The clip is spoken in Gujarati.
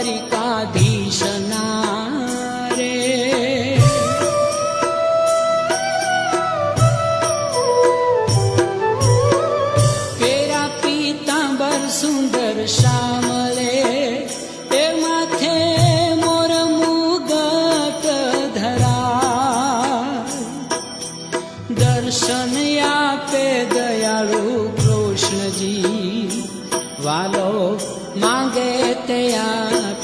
દ્વારિકાધીશ ના રે કેરા પીતાંબર સુંદર શ્યામલે એ માથે મોર મુગટ ધરા દર્શન આપે દયાળુ કૃષ્ણજી વાલો માંગે